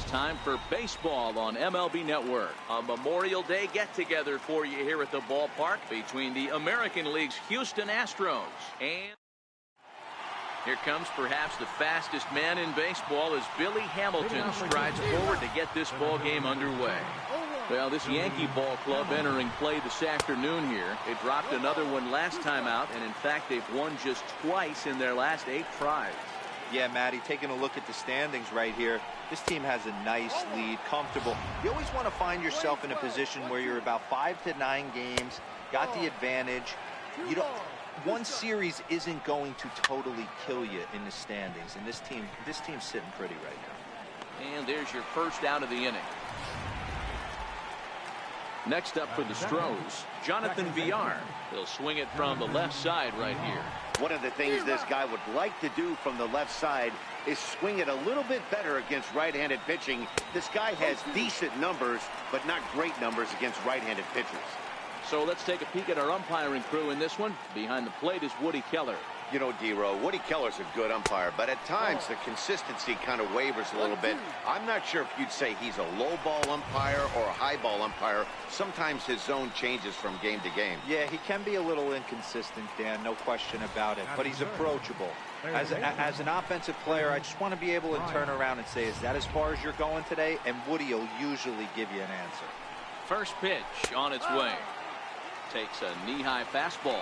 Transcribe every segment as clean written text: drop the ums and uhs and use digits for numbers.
time for baseball on MLB Network. A Memorial Day get-together for you here at the ballpark between the American League's Houston Astros and... Here comes perhaps the fastest man in baseball as Billy Hamilton strides forward to get this ball game underway. Well, this Yankee ball club entering play this afternoon here. They dropped another one last time out, and in fact they've won just twice in their last 8 tries. Yeah, Matty, taking a look at the standings right here, this team has a nice lead, comfortable. You always want to find yourself in a position where you're about 5 to 9 games, got the advantage. You don't. One series isn't going to totally kill you in the standings, and this team's sitting pretty right now. And there's your first out of the inning. Next up for the Astros, Jonathan Villar. He'll swing it from the left side right here. One of the things this guy would like to do from the left side is swing it a little bit better against right-handed pitching. This guy has decent numbers, but not great numbers against right-handed pitchers. So let's take a peek at our umpiring crew in this one. Behind the plate is Woody Keller. You know, D-Row, Woody Keller's a good umpire, but at times the consistency kind of wavers a little bit. I'm not sure if you'd say he's a low ball umpire or a high ball umpire. Sometimes his zone changes from game to game. Yeah, he can be a little inconsistent, Dan, no question about it, but he's approachable. As an offensive player, I just want to be able to turn around and say, is that as far as you're going today? And Woody will usually give you an answer. First pitch on its way. Takes a knee-high fastball.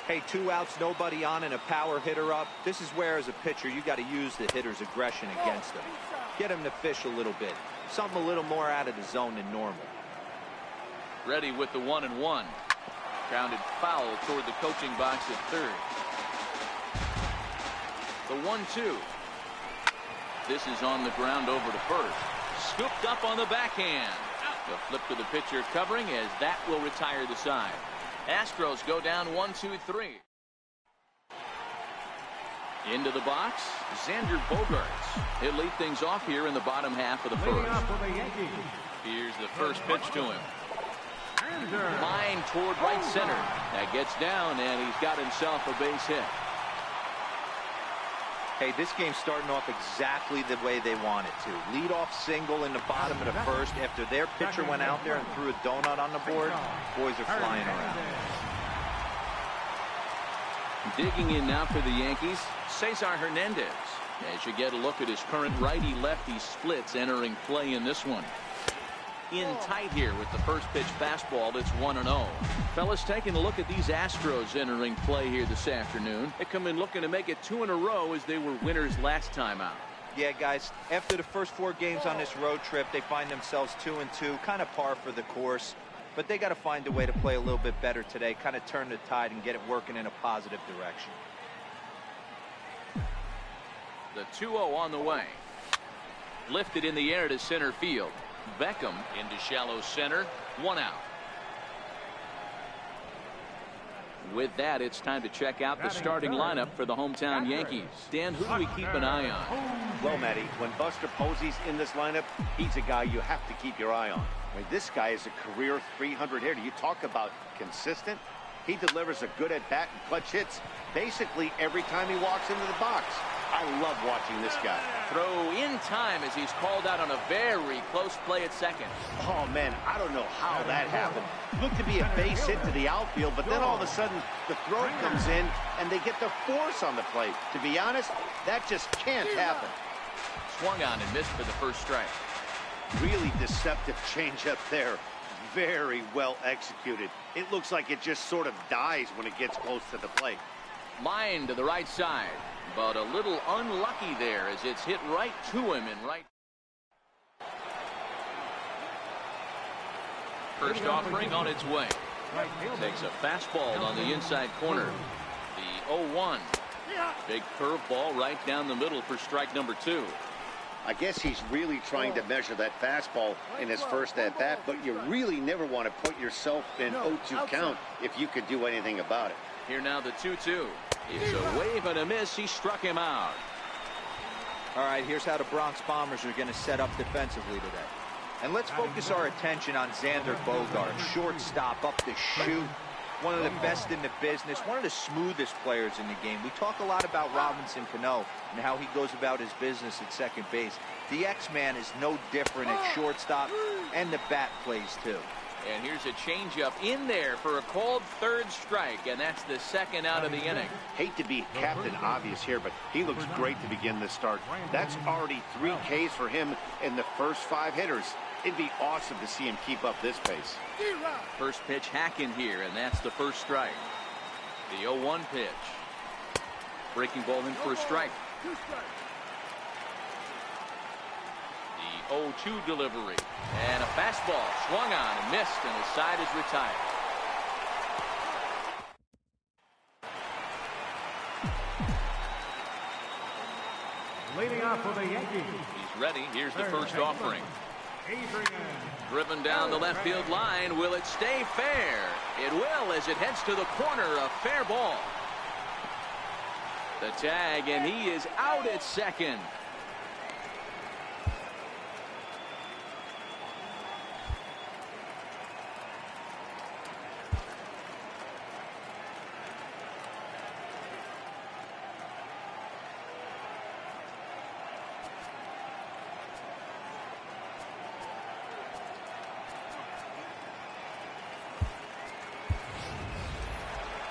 Hey, 2 outs, nobody on, and a power hitter up. This is where, as a pitcher, you got to use the hitter's aggression against him. Get him to fish a little bit. Something a little more out of the zone than normal. Ready with the 1-1. Grounded foul toward the coaching box at third. The 1-2. This is on the ground over to first. Scooped up on the backhand. The flip to the pitcher covering as that will retire the side. Astros go down 1-2-3. Into the box, Xander Bogaerts. He'll lead things off here in the bottom half of the first. Here's the first pitch to him. Line toward right center. That gets down, and he's got himself a base hit. Hey, this game's starting off exactly the way they want it to. Lead-off single in the bottom of the first after their pitcher went out there and threw a donut on the board. Boys are flying around. Digging in now for the Yankees, Cesar Hernandez. As you get a look at his current righty-lefty splits entering play in this one. In tight here with the first pitch fastball. That's 1-0. Fellas, taking a look at these Astros entering play here this afternoon. They come in looking to make it 2 in a row as they were winners last time out. Yeah, guys, after the first 4 games on this road trip, they find themselves 2-2, kind of par for the course. But they got to find a way to play a little bit better today, kind of turn the tide and get it working in a positive direction. The 2-0 on the way. Lifted in the air to center field. Beckham into shallow center. 1 out. With that, it's time to check out the starting lineup for the hometown Yankees. Dan, who do we keep an eye on? Well, Matty, when Buster Posey's in this lineup, he's a guy you have to keep your eye on. I mean, this guy is a career 300 hitter. You talk about consistent. He delivers a good at-bat and clutch hits basically every time he walks into the box. I love watching this guy. Throw in time as he's called out on a very close play at second. Oh, man, I don't know how that happened. Looked to be a base hit to the outfield, but then all of a sudden the throw comes in and they get the force on the plate. To be honest, that just can't happen. Swung on and missed for the first strike. Really deceptive changeup there. Very well executed. It looks like it just sort of dies when it gets close to the plate. Line to the right side, but a little unlucky there as it's hit right to him in right. First offering on its way. Takes a fastball on the inside corner. The 0-1. Big curveball right down the middle for strike number 2. I guess he's really trying to measure that fastball in his first at-bat, but you really never want to put yourself in 0-2 count if you could do anything about it. Here now the 2-2. It's a wave and a miss. He struck him out. All right, here's how the Bronx Bombers are going to set up defensively today. And let's focus our attention on Xander Bogaerts, shortstop up the chute. one of the best in the business, one of the smoothest players in the game. We talk a lot about Robinson Cano and how he goes about his business at second base. The X-Man is no different at shortstop, and the bat plays too. And here's a changeup in there for a called third strike, and that's the second out of the inning. Hate to be Captain Obvious here, but he looks great to begin this start. That's already 3 Ks for him in the first 5 hitters. It'd be awesome to see him keep up this pace. First pitch hacking here, and that's the first strike. The 0-1 pitch. Breaking ball in for a strike. The 0-2 delivery. And a fastball swung on and missed, and his side is retired. Leading off for the Yankees. He's ready. Here's the first offering. Driven down the left field line. Will it stay fair? It will, as it heads to the corner. A fair ball. The tag, and he is out at second.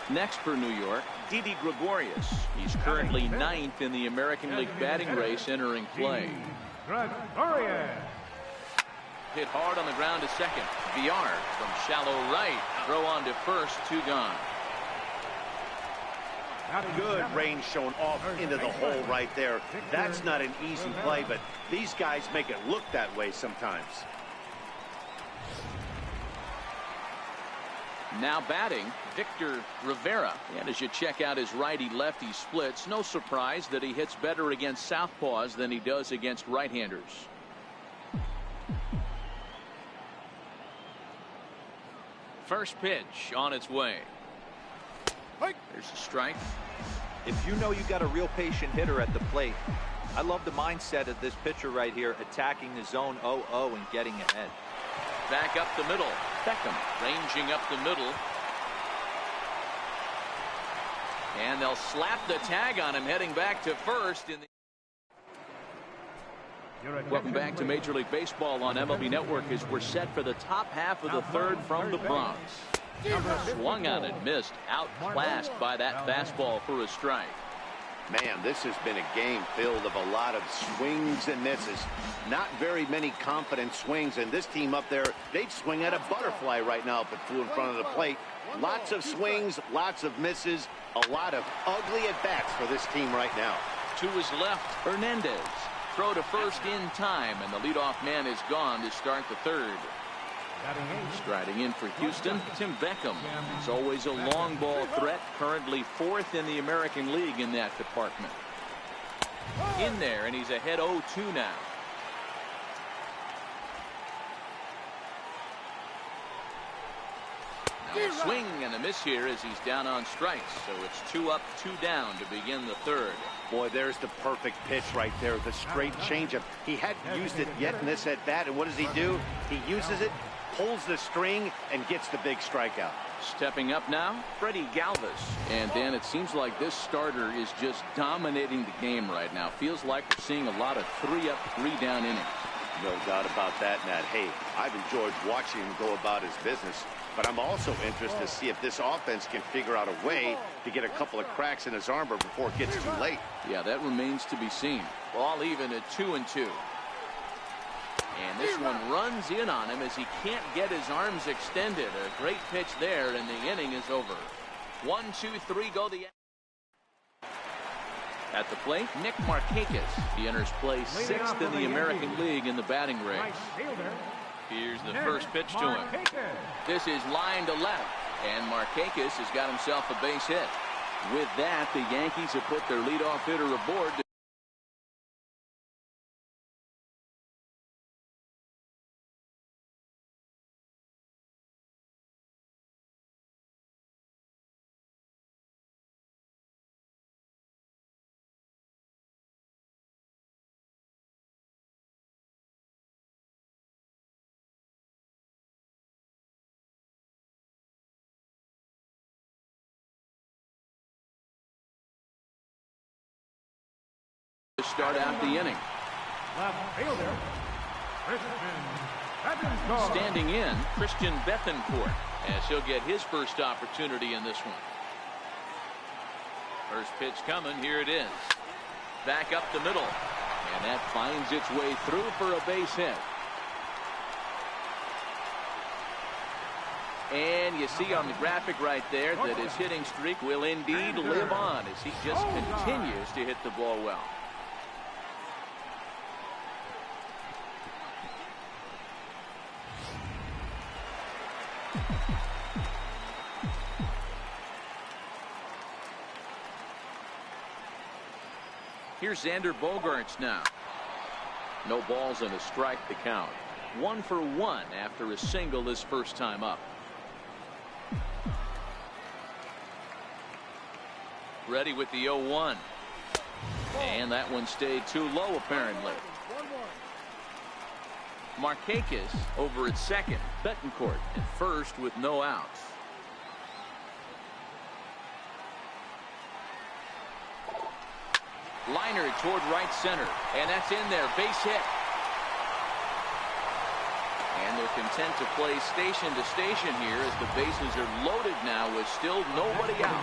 Next for New York, Didi Gregorius. He's currently 9th in the American League batting race entering play. Gregorius. Hit hard on the ground to second. VR from shallow right. Throw on to first. 2 gone. Good range shown off into the hole right there. That's not an easy play, but these guys make it look that way sometimes. Now batting, Victor Rivera. And as you check out his righty-lefty splits, no surprise that he hits better against southpaws than he does against right-handers. First pitch on its way. There's a strike. If you know you got a real patient hitter at the plate, I love the mindset of this pitcher right here, attacking the zone 0-0 and getting ahead. Back up the middle. Beckham ranging up the middle. And they'll slap the tag on him heading back to first. Welcome back to Major League Baseball on MLB Network as we're set for the top half of the third from the Bronx. Swung on and missed. Outclassed by that fastball for a strike. Man, this has been a game filled of a lot of swings and misses. Not very many confident swings, and this team up there, they'd swing at a butterfly right now if it flew in front of the plate. Lots of swings, lots of misses, a lot of ugly at-bats for this team right now. To his left, Hernandez. Throw to first in time, and the leadoff man is gone to start the third. Striding in for Houston, Tim Beckham. He's always a long ball threat, currently 4th in the American League in that department. In there, and he's ahead 0-2 now. Now a swing and a miss here as he's down on strikes, so it's 2 up, 2 down to begin the third. Boy, there's the perfect pitch right there, the straight changeup. He hadn't used it yet in this at-bat, and what does he do? He uses it, pulls the string, and gets the big strikeout. Stepping up now, Freddie Galvis. And Dan, it seems like this starter is just dominating the game right now. Feels like we're seeing a lot of 3-up, 3-down innings. No doubt about that, Nat. Hey, I've enjoyed watching him go about his business, but I'm also interested to see if this offense can figure out a way to get a couple of cracks in his armor before it gets too late. Yeah, that remains to be seen. Ball even at 2-2. And this one runs in on him as he can't get his arms extended. A great pitch there, and the inning is over. 1, 2, 3 go the. At the plate, Nick Markakis. He enters play 6th in the American League in the batting race. Here's the first pitch to him. This is line to left, and Markakis has got himself a base hit. With that, the Yankees have put their leadoff hitter aboard. To start out the inning. Left fielder, Standing in, Christian Bethencourt, as he'll get his first opportunity in this one. First pitch coming, here it is. Back up the middle, and that finds its way through for a base hit. And you see on the graphic right there that his hitting streak will indeed live on as he just continues to hit the ball well. Here's Xander Bogaerts now. No balls and a strike to count. 1 for 1 after a single his first time up. Ready with the 0-1. And that one stayed too low apparently. Markakis over at second. Bettencourt at first with no outs. Liner toward right center, and that's in there. Base hit. And they're content to play station to station here as the bases are loaded now with still nobody out.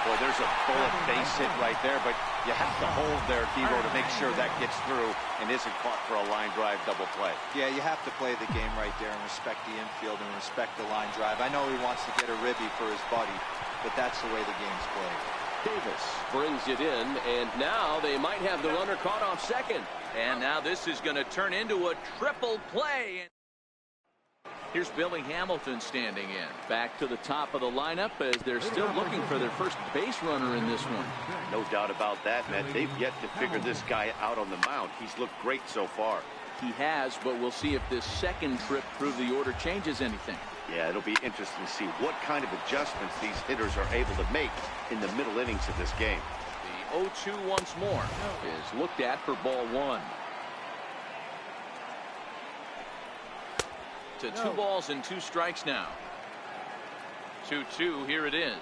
Boy, there's a bullet base hit right there, but you have to hold there, Devo, to make sure that gets through and isn't caught for a line drive double play. Yeah, you have to play the game right there and respect the infield and respect the line drive. I know he wants to get a ribby for his buddy, but that's the way the game's played. Davis brings it in, and now they might have the runner caught off second. And now this is going to turn into a triple play. Here's Billy Hamilton standing in. Back to the top of the lineup as they're still looking for their first base runner in this one. No doubt about that, man. They've yet to figure this guy out on the mound. He's looked great so far. He has, but we'll see if this second trip through the order changes anything. Yeah, it'll be interesting to see what kind of adjustments these hitters are able to make in the middle innings of this game. The 0-2 once more is looked at for ball 1. To 2 balls and 2 strikes now. 2-2, here it is.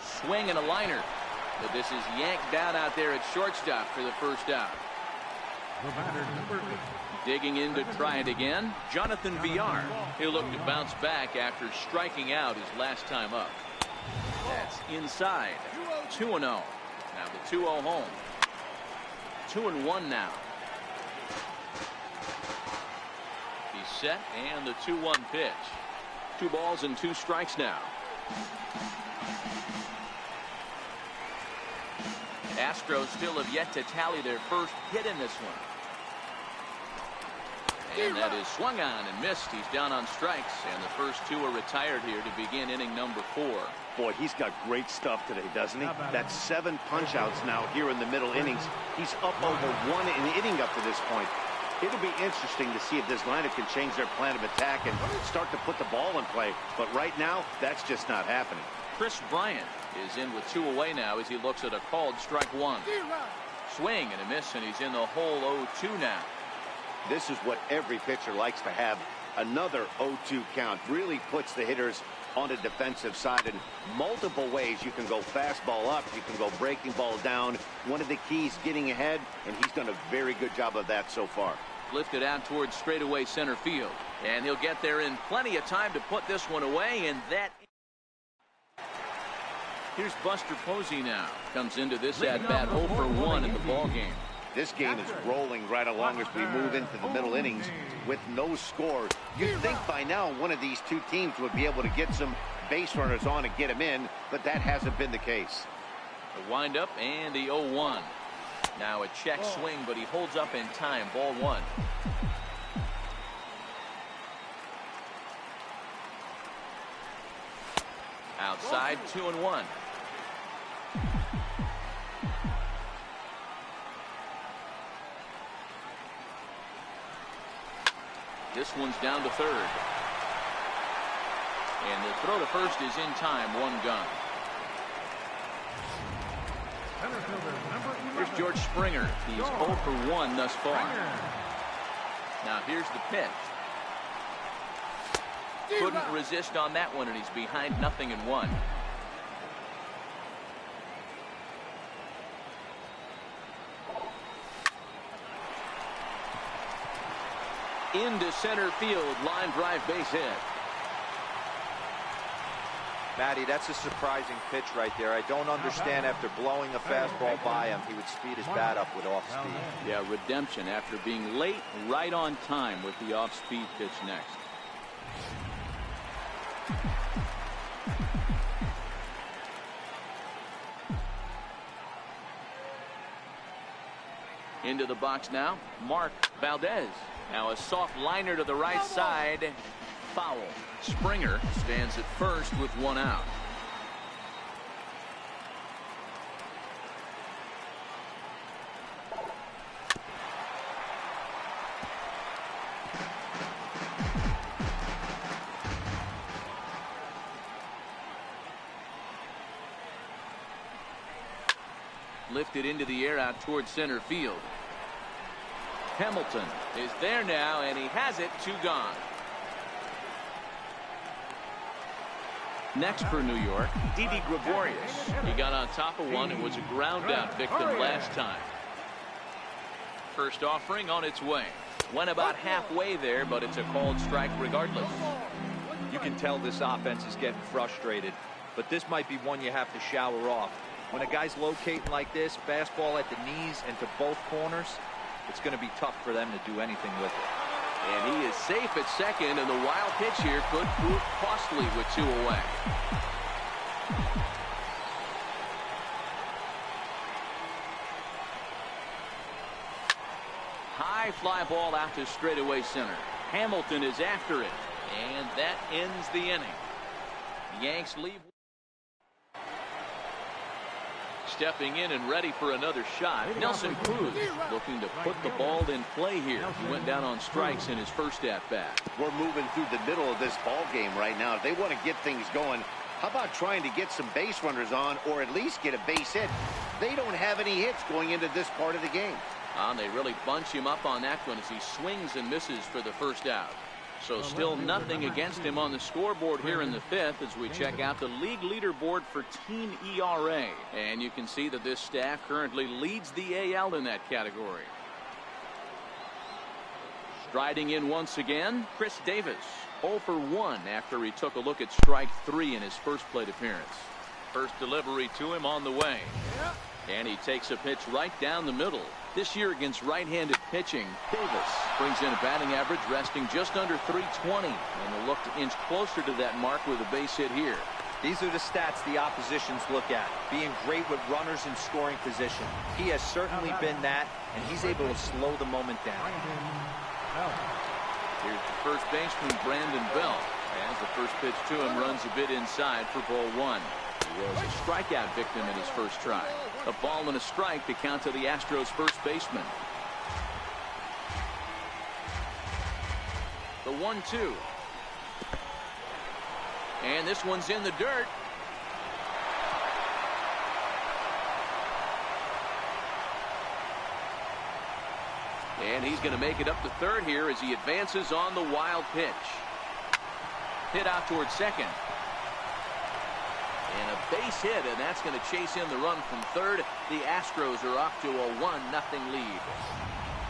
Swing and a liner. But this is yanked down out there at shortstop for the first out. the batter, number 8. Digging in to try it again, Jonathan Villar. He'll look to bounce back after striking out his last time up. That's inside. 2-0. Now the 2-0 home. 2-1 now. He's set, and the 2-1 pitch. 2 balls and 2 strikes now. Astros still have yet to tally their first hit in this one. And that is swung on and missed. He's down on strikes, and the first 2 are retired here to begin inning number 4. Boy, he's got great stuff today, doesn't he? That's 7 punch-outs now here in the middle innings. He's up over 1 inning up to this point. It'll be interesting to see if this lineup can change their plan of attack and start to put the ball in play. But right now, that's just not happening. Chris Bryant is in with 2 away now as he looks at a called strike 1. Swing and a miss, and he's in the hole 0-2 now. This is what every pitcher likes to have. Another 0-2 count really puts the hitters on the defensive side in multiple ways. You can go fastball up, you can go breaking ball down. One of the keys, getting ahead, and he's done a very good job of that so far. Lifted out towards straightaway center field, and he'll get there in plenty of time to put this one away, and that. Here's Buster Posey now. Comes into this at-bat 0 for 1 in the ball game. This game is rolling right along as we move into the middle innings with no score. You'd think by now one of these 2 teams would be able to get some base runners on and get them in, but that hasn't been the case. The windup and the 0-1. Now a check swing, but he holds up in time. Ball 1. Outside, 2-1. This one's down to third. And the throw to first is in time. 1 gun. Here's George Springer. He's 0 for 1 thus far. Now here's the pitch. Couldn't resist on that one, and he's behind 0-1. into center field. Line drive base hit. Matty, that's a surprising pitch right there. I don't understand after blowing a fastball by him, he would speed his bat up with off speed. Yeah, redemption after being late, right on time with the off-speed pitch next. Into the box now, Mark Valdez. Now a soft liner to the right side. Foul. Springer stands at first with one out. Lifted into the air out towards center field. Hamilton is there now, and he has it. 2 gone. Next for New York, Didi Gregorius. He got on top of one and was a ground out victim last time. First offering on its way. Went about halfway there, but it's a called strike regardless. You can tell this offense is getting frustrated, but this might be one you have to shower off. When a guy's locating like this, fastball at the knees and to both corners, it's going to be tough for them to do anything with it. And he is safe at second, and the wild pitch here could prove costly with 2 away. High fly ball out to straightaway center. Hamilton is after it, and that ends the inning. The Yanks leave. Stepping in and ready for another shot, Nelson Cruz looking to put the ball in play here. He went down on strikes in his first at-bat. We're moving through the middle of this ball game right now. If they want to get things going, how about trying to get some base runners on, or at least get a base hit? They don't have any hits going into this part of the game. They really bunch him up on that one as he swings and misses for the first out. So still nothing against him on the scoreboard here in the 5th as we check out the league leaderboard for team ERA. And you can see that this staff currently leads the AL in that category. Striding in once again, Chris Davis. 0 for 1 after he took a look at strike 3 in his first plate appearance. First delivery to him on the way. And he takes a pitch right down the middle. This year against right-handed pitching, Davis brings in a batting average resting just under .320, and will look to inch closer to that mark with a base hit here. These are the stats the oppositions look at. Being great with runners in scoring position. He has certainly been that, and he's able to slow the moment down. Here's the first baseman, Brandon Belt. As the first pitch to him runs a bit inside for ball 1. He was a strikeout victim in his first try. A ball and a strike to count to the Astros first baseman. The 1-2. And this one's in the dirt. And he's going to make it up to third here as he advances on the wild pitch. Hit out towards second. And a base hit, and that's going to chase in the run from third. The Astros are off to a 1-0 lead.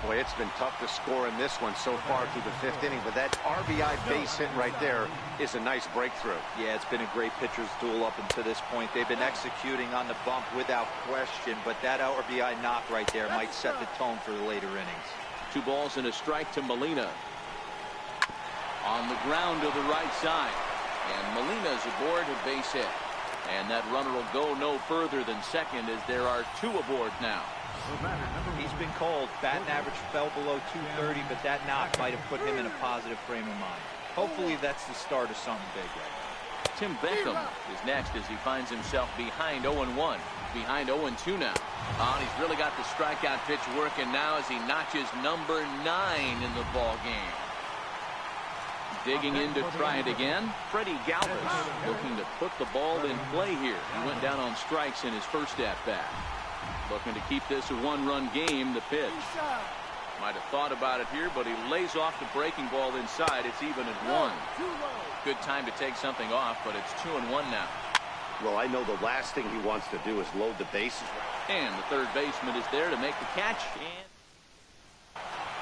Boy, it's been tough to score in this one so far through the 5th inning, but that RBI base hit right there is a nice breakthrough. Yeah, it's been a great pitcher's duel up until this point. They've been executing on the bump without question, but that RBI knock right there might set the tone for the later innings. 2 balls and a strike to Molina. On the ground to the right side. And Molina's aboard a base hit. And that runner will go no further than second as there are 2 aboard now. He's been called. Batting average fell below .230, but that knock might have put him in a positive frame of mind. Hopefully that's the start of something big right now. Tim Beckham is next as he finds himself behind 0-1. Behind 0-2 now. He's really got the strikeout pitch working now as he notches number 9 in the ball game. Digging in to try it again, Freddie Galvis looking to put the ball in play here. He went down on strikes in his first at-bat. Looking to keep this a 1-run game. The pitch. Might have thought about it here, but he lays off the breaking ball inside. It's even at 1. Good time to take something off, but it's 2-1 now. Well, I know the last thing he wants to do is load the bases. And the third baseman is there to make the catch. And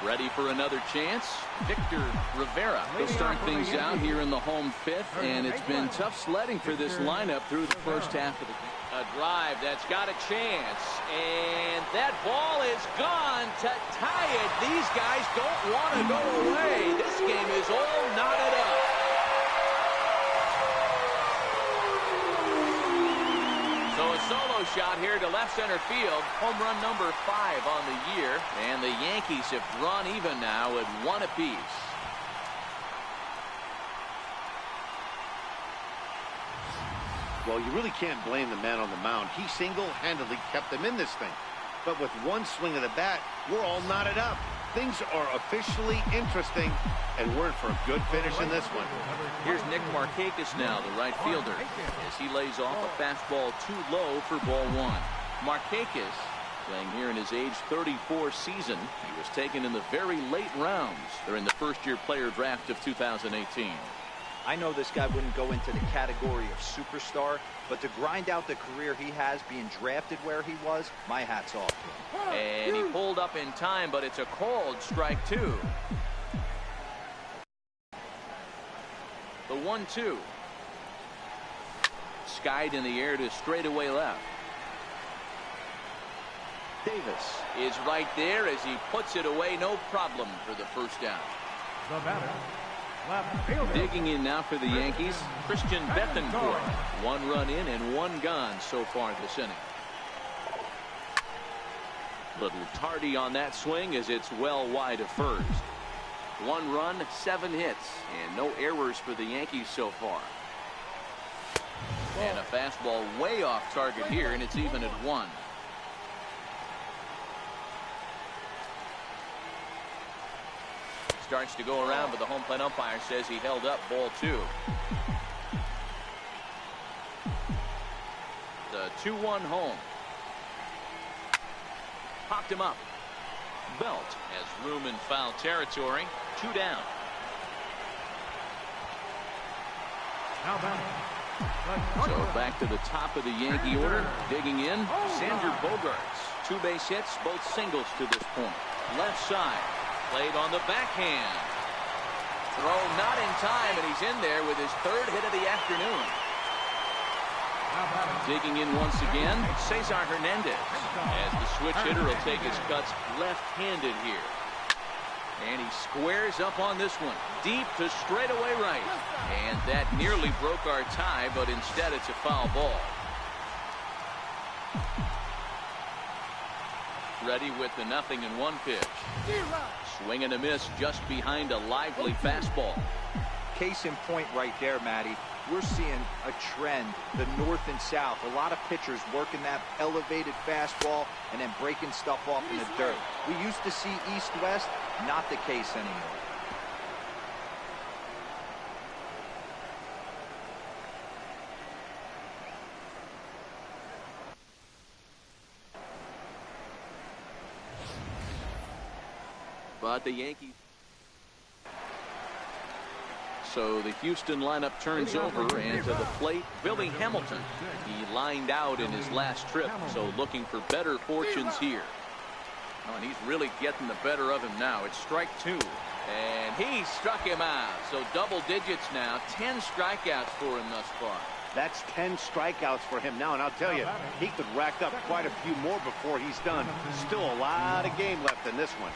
Ready for another chance. Victor Rivera will start things out here in the home fifth, and it's been tough sledding for this lineup through the first half of the game. A drive that's got a chance, and that ball is gone to tie it. These guys don't want to go away. This game is all knotted up. So a solo shot here to left center field. Home run number 5 on the year. And the Yankees have drawn even now at 1 apiece. Well, you really can't blame the man on the mound. He single-handedly kept them in this thing. But with one swing of the bat, we're all knotted up. Things are officially interesting, and we're in for a good finish in this one. Here's Nick Markakis now, the right fielder, as he lays off a fastball too low for ball 1. Markakis, playing here in his age 34 season, he was taken in the very late rounds during the first-year player draft of 2018. I know this guy wouldn't go into the category of superstar, but to grind out the career he has being drafted where he was, my hat's off to him. And he pulled up in time, but it's a called strike 2. The 1-2. Skied in the air to straightaway left. Davis is right there as he puts it away. No problem for the first down. The batter, left fielder. Digging in now for the Yankees, Christian Bethancourt. 1 run in and 1 gone so far this inning. Little tardy on that swing as it's well wide of first. 1 run, 7 hits, and no errors for the Yankees so far. And a fastball way off target here, and it's even at 1. Starts to go around, but the home plate umpire says he held up ball 2. The 2-1 home. Popped him up. Belt has room in foul territory. 2 down. Now batting. So back to the top of the Yankee order. Digging in, Xander Bogaerts. 2 base hits, both singles to this point. Left side. Played on the backhand. Throw not in time, and he's in there with his 3rd hit of the afternoon. Digging in once again, Cesar Hernandez, as the switch hitter will take his cuts left-handed here. And he squares up on this one, deep to straightaway right. And that nearly broke our tie, but instead it's a foul ball. Ready with the 0-1 pitch. Swing and a miss just behind a lively fastball. Case in point right there, Matty. We're seeing a trend, the north and south. A lot of pitchers working that elevated fastball and then breaking stuff off in the dirt. We used to see east-west, not the case anymore. But the Yankees. So the Houston lineup turns over, and to the plate, Billy Hamilton. He lined out in his last trip, so looking for better fortunes here. Oh, and he's really getting the better of him now. It's strike 2, and he struck him out. So double digits now, 10 strikeouts for him thus far. That's 10 strikeouts for him now, and I'll tell you, he could rack up quite a few more before he's done. Still a lot of game left in this one.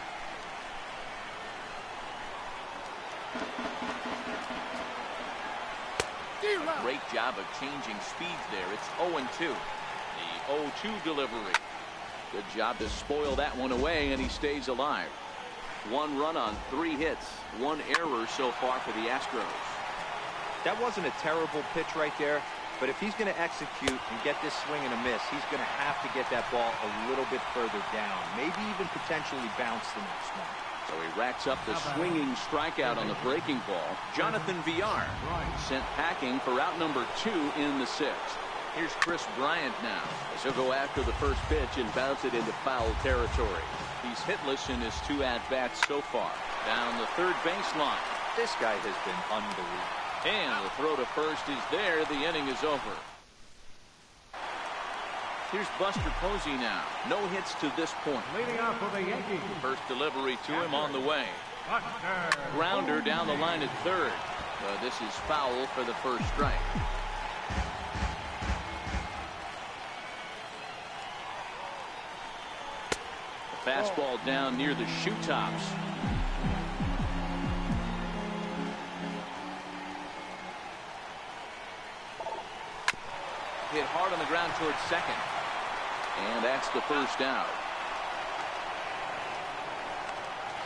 Great job of changing speeds there. It's 0-2. The 0-2 delivery. Good job to spoil that one away, and he stays alive. 1 run on 3 hits. 1 error so far for the Astros. That wasn't a terrible pitch right there, but if he's going to execute and get this swing and a miss, he's going to have to get that ball a little bit further down. Maybe even potentially bounce the next one. So he racks up the swinging strikeout on the breaking ball. Jonathan Villar sent packing for out number 2 in the 6th. Here's Chris Bryant now, as he'll go after the first pitch and bounce it into foul territory. He's hitless in his 2 at-bats so far. Down the third baseline. This guy has been unbelievable. And the throw to first is there. The inning is over. Here's Buster Posey now. No hits to this point. Leading off for the Yankees. First delivery to him on the way. Buster. Grounder down the line at third. This is foul for the first strike. The fastball down near the shoe tops. Hit hard on the ground towards second. And that's the first out.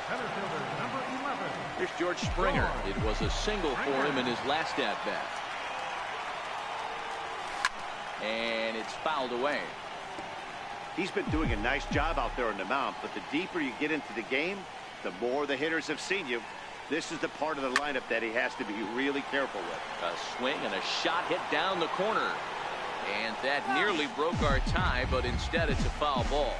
Center fielder, number 11. Here's George Springer. It was a single for him in his last at-bat. And it's fouled away. He's been doing a nice job out there on the mound, but the deeper you get into the game, the more the hitters have seen you. This is the part of the lineup that he has to be really careful with. A swing and a shot hit down the corner. And that nearly broke our tie, but instead it's a foul ball.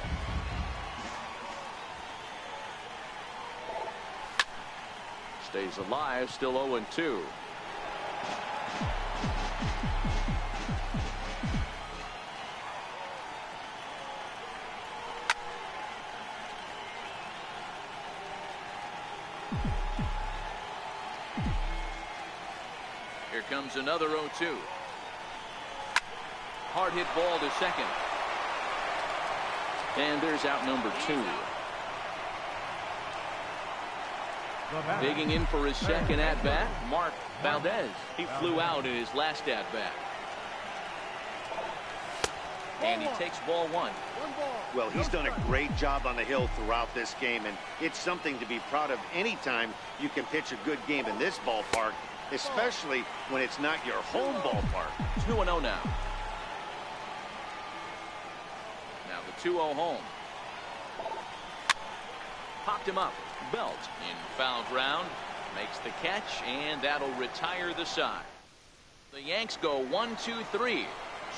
Stays alive, still 0-2. Here comes another 0-2. Hard hit ball to second. And there's out number 2. Digging in for his second at-bat, Mark Valdez. He flew out in his last at-bat. And he takes ball 1. Well, he's done a great job on the hill throughout this game, and it's something to be proud of anytime you can pitch a good game in this ballpark, especially when it's not your home ballpark. 2-0 now. Now the 2-0 home. Popped him up. Belt in foul ground. Makes the catch, and that'll retire the side. The Yanks go 1-2-3.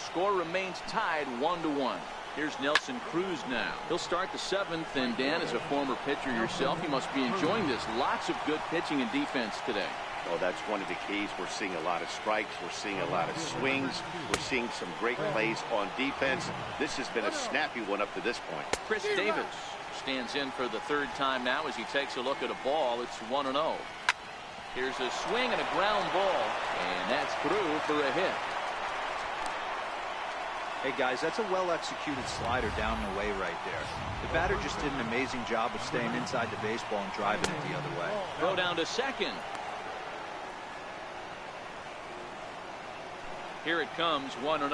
Score remains tied 1-1. Here's Nelson Cruz now. He'll start the 7th, and Dan, as a former pitcher yourself, you must be enjoying this. Lots of good pitching and defense today. Oh, that's one of the keys. We're seeing a lot of strikes. We're seeing a lot of swings. We're seeing some great plays on defense. This has been a snappy one up to this point. Chris Davis stands in for the 3rd time now as he takes a look at a ball. It's 1-0. Here's a swing and a ground ball, and that's through for a hit. Hey guys, that's a well-executed slider down and away right there. The batter just did an amazing job of staying inside the baseball and driving it the other way. Throw down to second. Here it comes, 1-0.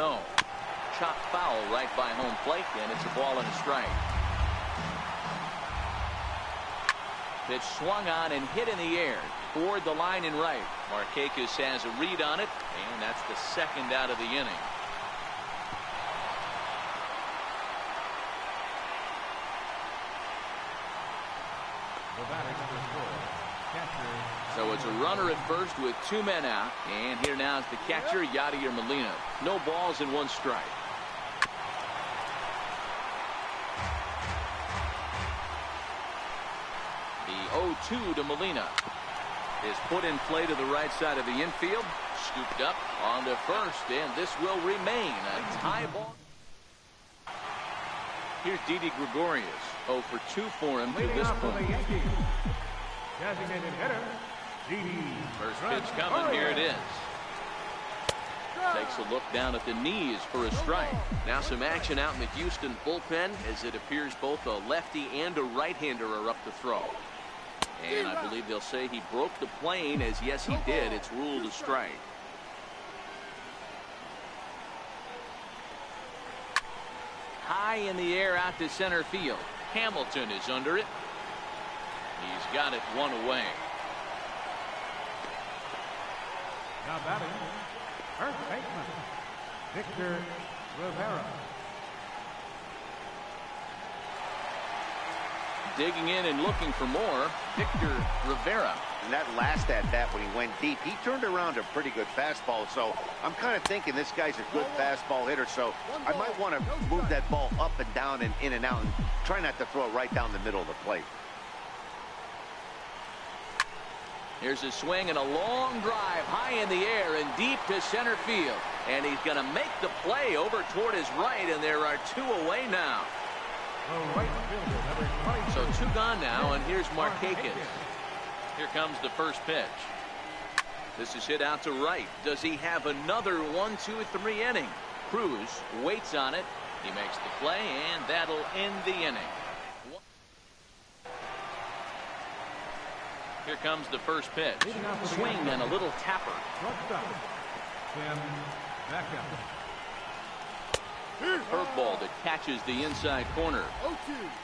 Chopped foul right by home plate, and it's a ball and a strike. Pitch swung on and hit in the air toward the line and right. Markakis has a read on it, and that's the 2nd out of the inning. So it's a runner at first with 2 men out, and here now is the catcher, Yadier Molina. No balls and 1 strike. The 0-2 to Molina is put in play to the right side of the infield, scooped up on to first, and this will remain a tie ball. Here's Didi Gregorius, 0 for 2 for him to this point. Designated hitter, Didi. First pitch coming, here it is. Takes a look down at the knees for a strike. Now some action out in the Houston bullpen, as it appears both a lefty and a right-hander are up to throw. And I believe they'll say he broke the plane, as yes he did. It's ruled a strike. High in the air out to center field. Hamilton is under it. He's got it 1 away. Now batting, first baseman, Victor Rivera. Digging in and looking for more, Victor Rivera. And that last at-bat when he went deep, he turned around a pretty good fastball. So I'm kind of thinking this guy's a good fastball hitter. So I might want to move that ball up and down and in and out and try not to throw it right down the middle of the plate. Here's a swing and a long drive high in the air and deep to center field. And he's going to make the play over toward his right, and there are 2 away now. So 2 gone now, and here's Markakis. Here comes the first pitch. This is hit out to right. Does he have another 1, 2, 3 inning? Cruz waits on it. He makes the play, and that'll end the inning. Here comes the first pitch. Swing and a little tapper. Curveball that catches the inside corner.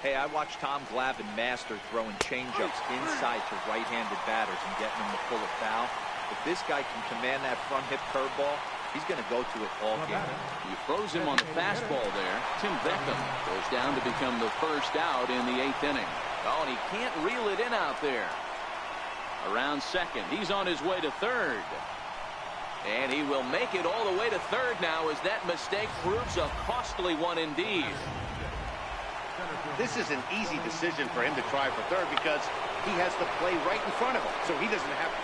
Hey, I watched Tom Glavine master throwing changeups inside to right-handed batters and getting them to pull a foul. If this guy can command that front hip curveball, he's going to go to it all game. He throws him on the fastball there. Tim Beckham goes down to become the first out in the 8th inning. Oh, and he can't reel it in out there. Around second. He's on his way to third. And he will make it all the way to third now as that mistake proves a costly one indeed. This is an easy decision for him to try for third because he has the play right in front of him, so he doesn't have to.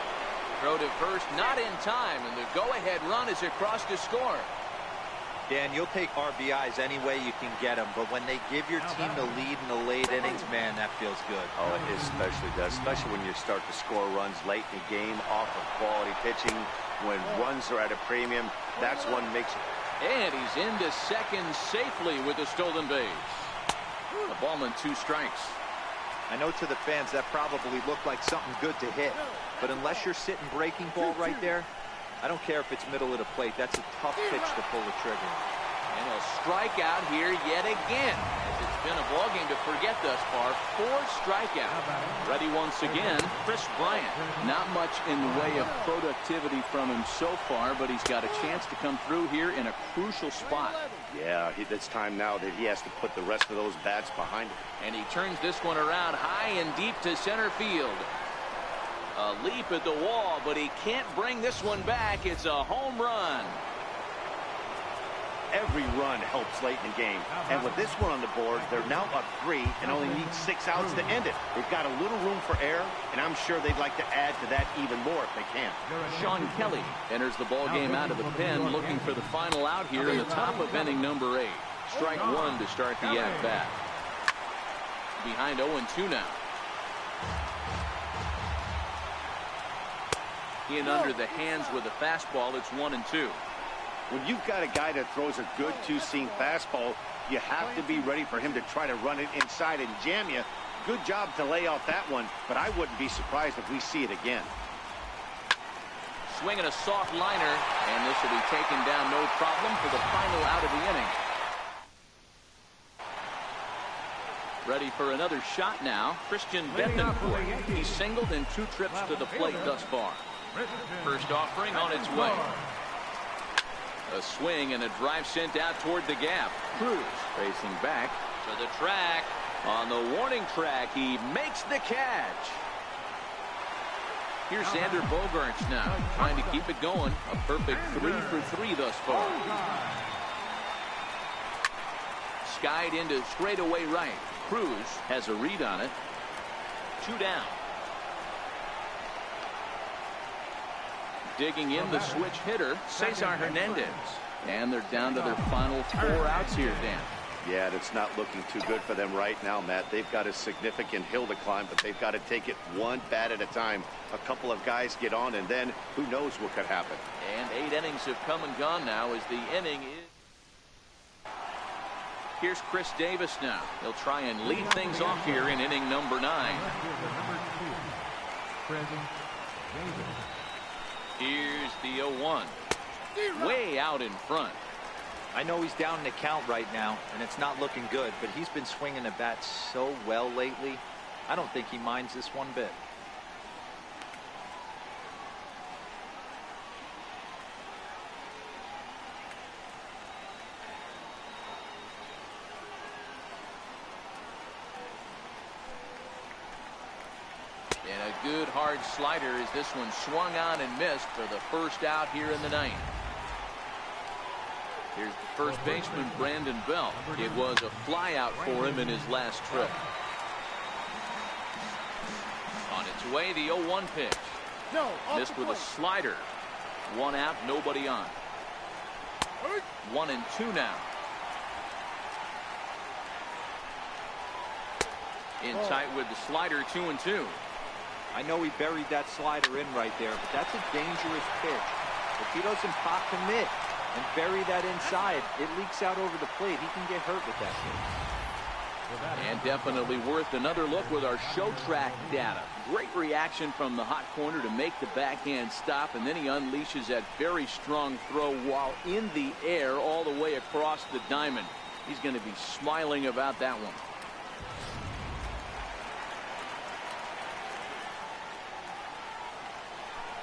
Throw to first, not in time, and the go-ahead run is across to score. Dan, you'll take RBIs any way you can get them, but when they give your team the lead in the late innings, man, that feels good. Oh, it especially does, especially when you start to score runs late in the game off of quality pitching. When runs are at a premium, that's what makes it. And he's into second safely with a stolen base. A ball and 2 strikes. I know to the fans that probably looked like something good to hit, but unless you're sitting breaking ball right there, I don't care if it's middle of the plate. That's a tough pitch to pull the trigger. And he'll strike out here yet again. As it's been a ball game to forget thus far. 4 strikeouts. Ready once again, Chris Bryant. Not much in the way of productivity from him so far, but he's got a chance to come through here in a crucial spot. Yeah, it's time now that he has to put the rest of those bats behind him. And he turns this one around high and deep to center field. A leap at the wall, but he can't bring this one back. It's a home run. Every run helps late in the game. And with this one on the board, they're now up 3 and only need 6 outs to end it. They've got a little room for error, and I'm sure they'd like to add to that even more if they can. Sean Kelly enters the ball game out of the pen, looking for the final out here in the top of inning number 8. Strike 1 to start the at-bat. Behind 0-2 now. In under the hands with a fastball, it's 1-2. When you've got a guy that throws a good 2-seam fastball, you have to be ready for him to try to run it inside and jam you. Good job to lay off that one, but I wouldn't be surprised if we see it again. Swinging a soft liner, and this will be taken down no problem for the final out of the inning. Ready for another shot now, Christian Betancourt. He's singled in 2 trips to the plate thus far. First offering on its way. A swing and a drive sent out toward the gap. Cruz racing back to the track. On the warning track, he makes the catch. Here's Xander Bogaerts now, trying to keep it going. A perfect 3 for 3 thus far. Skied into straightaway right. Cruz has a read on it. 2 down. Digging in the switch hitter, Cesar Hernandez. And they're down to their final 4 outs here, Dan. Yeah, it's not looking too good for them right now, Matt. They've got a significant hill to climb, but they've got to take it one bat at a time. A couple of guys get on, and then who knows what could happen. And 8 innings have come and gone now as the inning is. Here's Chris Davis now. He'll try and lead things off here in inning number 9. Here's the 0-1. Way out in front. I know he's down in the count right now, and it's not looking good, but he's been swinging the bat so well lately. I don't think he minds this one bit. And a good hard slider as this one swung on and missed for the first out here in the 9th. Here's the first baseman, Brandon Belt. It was a fly out for him in his last trip. On its way, the 0-1 pitch. Missed with a slider. 1 out, nobody on. 1-2 now. In tight with the slider, 2-2. I know he buried that slider in right there, but that's a dangerous pitch. If he doesn't pop commit and bury that inside, it leaks out over the plate. He can get hurt with that pitch. And definitely worth another look with our show track data. Great reaction from the hot corner to make the backhand stop, and then he unleashes that very strong throw while in the air all the way across the diamond. He's going to be smiling about that one.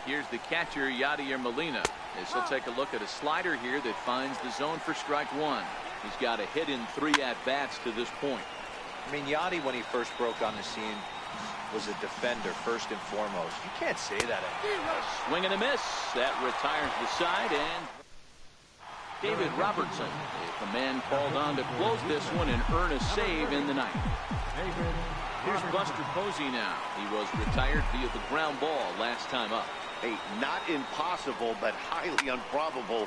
Here's the catcher, Yadier Molina, as he'll take a look at a slider here that finds the zone for strike one. He's got a hit in 3 at-bats to this point. I mean, Yadi, when he first broke on the scene, was a defender first and foremost. You can't say that anymore. Swing and a miss. That retires the side, and David Robertson is the man called on to close this one and earn a save in the ninth. Here's Buster Posey now. He was retired via the ground ball last time up. Hey, not impossible, but highly improbable.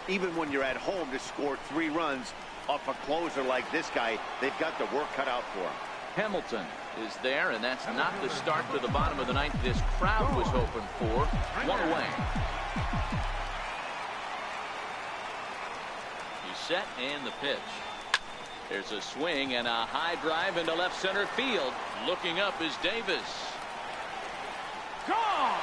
Even when you're at home to score 3 runs off a closer like this guy, they've got the work cut out for him. Hamilton is there, and that's not the start to the bottom of the ninth this crowd was hoping for. 1 away. He's set, and the pitch. There's a swing and a high drive into left center field. Looking up is Davis. Gone!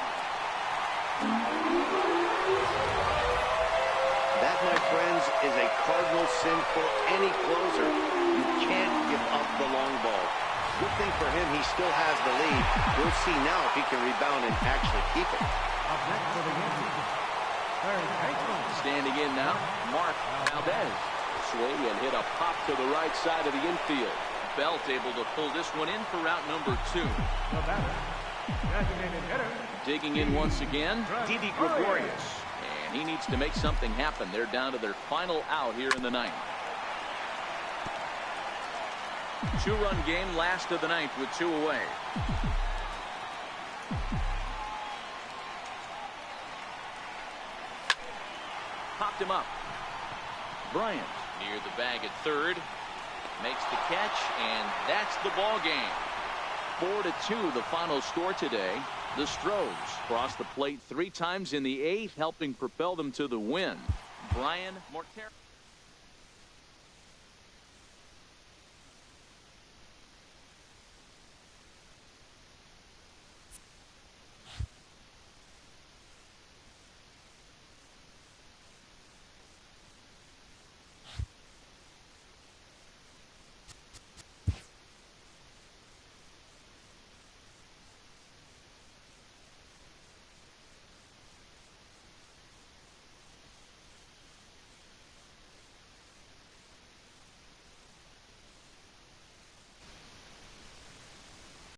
That, my friends, is a cardinal sin for any closer. You can't give up the long ball. Good thing for him, he still has the lead. We'll see now if he can rebound and actually keep it. Standing in now, Mark Valdez. Swing and hit a pop to the right side of the infield. Belt able to pull this one in for route number 2. Digging in once again, Didi Gregorius. And he needs to make something happen. They're down to their final out here in the ninth. 2-run game, last of the ninth with 2 away. Popped him up. Bryant near the bag at third. Makes the catch, and that's the ball game. 4-2 the final score today. The Astros crossed the plate 3 times in the 8th, helping propel them to the win. Brian Mortero.